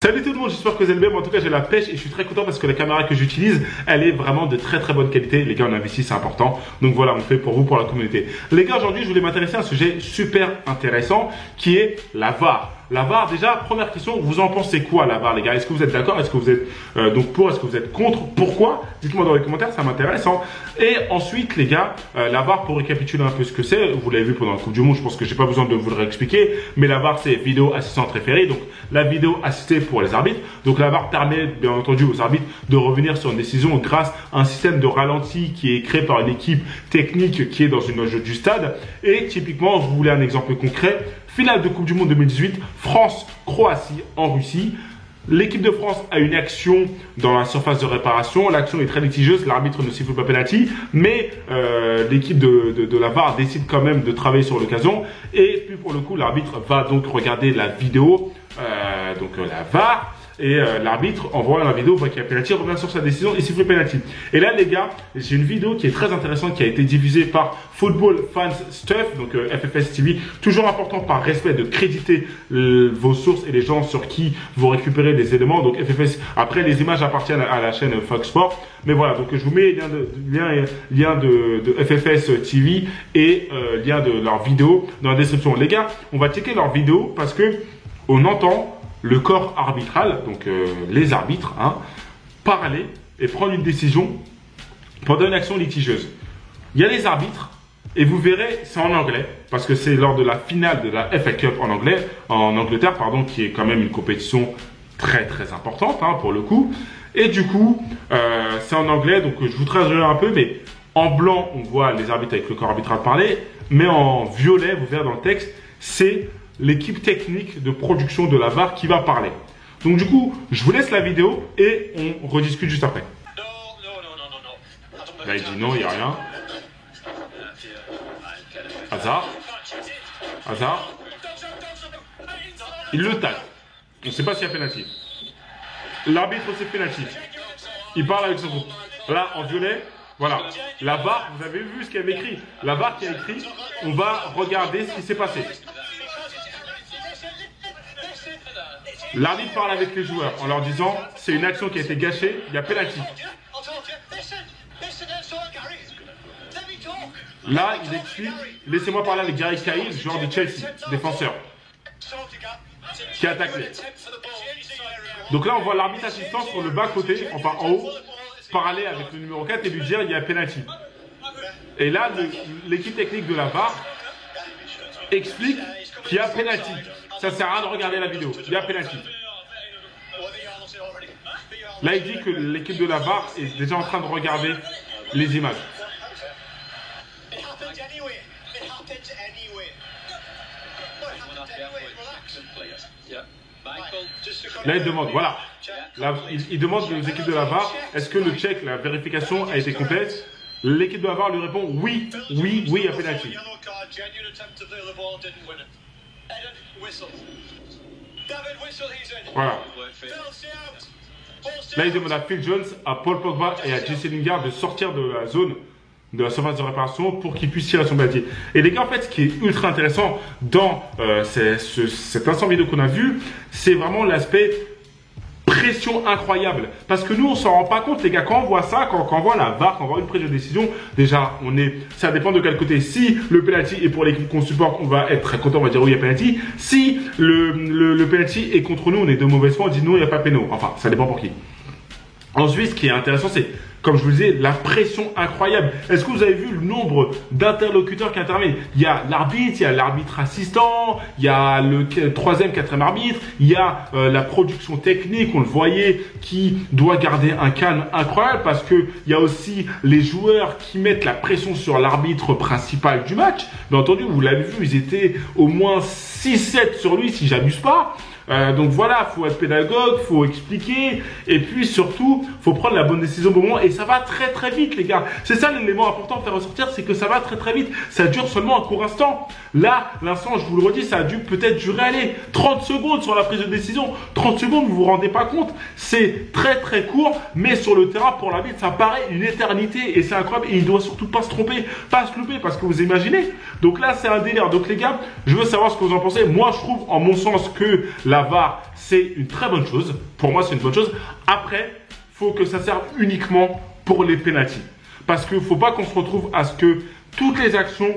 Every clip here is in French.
Salut tout le monde, j'espère que vous allez bien. En tout cas, j'ai la pêche et je suis très content parce que la caméra que j'utilise, elle est vraiment de très très bonne qualité. Les gars, on investit, c'est important. Donc voilà, on fait pour vous, pour la communauté. Les gars, aujourd'hui, je voulais m'intéresser à un sujet super intéressant qui est la VAR. La VAR, déjà, première question, vous en pensez quoi la VAR, les gars? Est-ce que vous êtes d'accord? Est-ce que vous êtes donc pour? Est-ce que vous êtes contre? Pourquoi? Dites-moi dans les commentaires, ça m'intéresse. Hein. Et ensuite, les gars, la VAR, pour récapituler un peu ce que c'est, vous l'avez vu pendant la Coupe du Monde, je pense que j'ai pas besoin de vous le réexpliquer, mais la VAR, c'est vidéo assistante référée, donc la vidéo assistée pour les arbitres. Donc la VAR permet, bien entendu, aux arbitres de revenir sur une décision grâce à un système de ralenti qui est créé par une équipe technique qui est dans une loge du stade. Et typiquement, vous voulez un exemple concret, finale de Coupe du Monde 2018, France-Croatie en Russie. L'équipe de France a une action dans la surface de réparation. L'action est très litigieuse, l'arbitre ne siffle pas penalty, mais l'équipe de la VAR décide quand même de travailler sur l'occasion. Et puis pour le coup, l'arbitre va donc regarder la vidéo, la VAR. Et l'arbitre, en voyant la vidéo, voit qu'il y a penalty, revient sur sa décision et siffle penalty. Et là, les gars, j'ai une vidéo qui est très intéressante, qui a été diffusée par Football Fans Stuff, donc FFS TV. Toujours important par respect de créditer vos sources et les gens sur qui vous récupérez des éléments. Donc FFS, après les images appartiennent à la chaîne Fox Sport. Mais voilà, donc je vous mets lien de FFS TV et lien de leur vidéo dans la description. Les gars, on va checker leur vidéo parce que on entend le corps arbitral, donc les arbitres, hein, parler et prendre une décision pendant une action litigieuse. Il y a les arbitres, et vous verrez, c'est en anglais, parce que c'est lors de la finale de la FA Cup en Angleterre, pardon, qui est quand même une compétition très très importante, hein, pour le coup. Et du coup, c'est en anglais, donc je vous traduirai un peu, mais en blanc, on voit les arbitres avec le corps arbitral parler, mais en violet, vous verrez dans le texte, c'est l'équipe technique de production de la VAR qui va parler. Donc du coup, je vous laisse la vidéo et on rediscute juste après. Là, il dit non, il n'y a rien. Hazard. Hazard. Il le tacle. On ne sait pas s'il y a pénalty. L'arbitre, c'est pénalty. Il parle avec son groupe. Là, en violet, voilà. La VAR, vous avez vu ce qu'il y avait écrit. La VAR qui a écrit, on va regarder ce qui s'est passé. L'arbitre parle avec les joueurs en leur disant c'est une action qui a été gâchée, il y a pénalty. Là, il explique, laissez-moi parler avec Gary Cahill, joueur de Chelsea, défenseur, qui a attaqué. Donc là, on voit l'arbitre assistant sur le bas-côté, enfin en haut, parler avec le numéro 4 et lui dire il y a pénalty. Et là, l'équipe technique de la VAR explique qu'il y a pénalty. Ça sert à rien de regarder la vidéo. Il y a pénalty. Là, il dit que l'équipe de la VAR est déjà en train de regarder les images. Là, il demande, voilà. Là, il demande aux équipes de la VAR, est-ce que le check, la vérification a été complète? L'équipe de la VAR lui répond, oui, oui, oui, il y a pénalty. Voilà. Là, il demande à Phil Jones, à Paul Pogba et à Jesse Lingard de sortir de la zone de la surface de réparation pour qu'ils puissent tirer son penalty. Et les gars, en fait, ce qui est ultra intéressant dans cet instant vidéo qu'on a vu, c'est vraiment l'aspect pression incroyable. Parce que nous, on s'en rend pas compte, les gars, quand on voit ça, quand on voit la VAR, quand on voit une prise de décision, déjà, ça dépend de quel côté. Si le penalty est pour l'équipe qu'on supporte, on va être très content, on va dire oui, il y a penalty. Si le penalty est contre nous, on est de mauvaise foi, on dit non, il n'y a pas péno. Enfin, ça dépend pour qui. Ensuite, ce qui est intéressant, c'est, comme je vous disais, la pression incroyable. Est-ce que vous avez vu le nombre d'interlocuteurs qui interviennent? Il y a l'arbitre, il y a l'arbitre assistant, il y a le troisième, quatrième arbitre, il y a la production technique, on le voyait, qui doit garder un calme incroyable parce que il y a aussi les joueurs qui mettent la pression sur l'arbitre principal du match. Bien entendu, vous l'avez vu, ils étaient au moins 6-7 sur lui, si j'abuse pas. Donc voilà, faut être pédagogue, faut expliquer, et puis surtout, faut prendre la bonne décision au moment, et ça va très très vite, les gars. C'est ça l'élément important à faire ressortir, c'est que ça va très très vite. Ça dure seulement un court instant. Là, l'instant, je vous le redis, ça a dû peut-être durer, allez, 30 secondes sur la prise de décision. 30 secondes, vous vous rendez pas compte. C'est très très court, mais sur le terrain, pour l'arbitre, ça paraît une éternité, et c'est incroyable, et il doit surtout pas se tromper, pas se louper, parce que vous imaginez. Donc là, c'est un délire. Donc les gars, je veux savoir ce que vous en pensez. Moi, je trouve, en mon sens, que la la VAR, c'est une très bonne chose. Pour moi, c'est une bonne chose. Après, il faut que ça serve uniquement pour les pénaltys. Parce qu'il ne faut pas qu'on se retrouve à ce que toutes les actions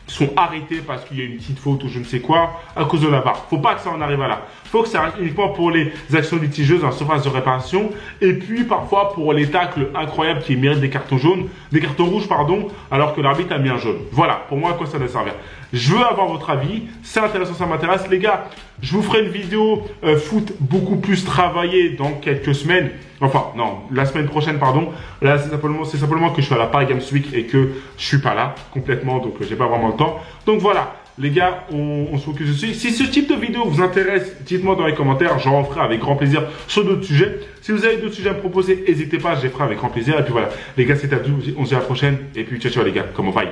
sont arrêtées parce qu'il y a une petite faute ou je ne sais quoi à cause de la VAR. Faut pas que ça en arrive à là. Faut que ça reste uniquement pour les actions litigieuses en surface de réparation et puis parfois pour les tacles incroyables qui méritent des cartons jaunes, des cartons rouges pardon, alors que l'arbitre a mis un jaune. Voilà, pour moi à quoi ça doit servir. Je veux avoir votre avis, c'est intéressant, ça m'intéresse. Les gars, je vous ferai une vidéo foot beaucoup plus travaillée dans quelques semaines. Enfin, non, la semaine prochaine, pardon. Là, c'est simplement que je suis à la Paris Games Week et que je suis pas là complètement, donc j'ai pas vraiment le temps. Donc voilà, les gars, on se focus dessus. Si ce type de vidéo vous intéresse, dites-moi dans les commentaires, j'en ferai avec grand plaisir sur d'autres sujets. Si vous avez d'autres sujets à me proposer, n'hésitez pas, je les ferai avec grand plaisir. Et puis voilà, les gars, c'est à tout. On se dit à la prochaine. Et puis ciao, ciao les gars, comment va?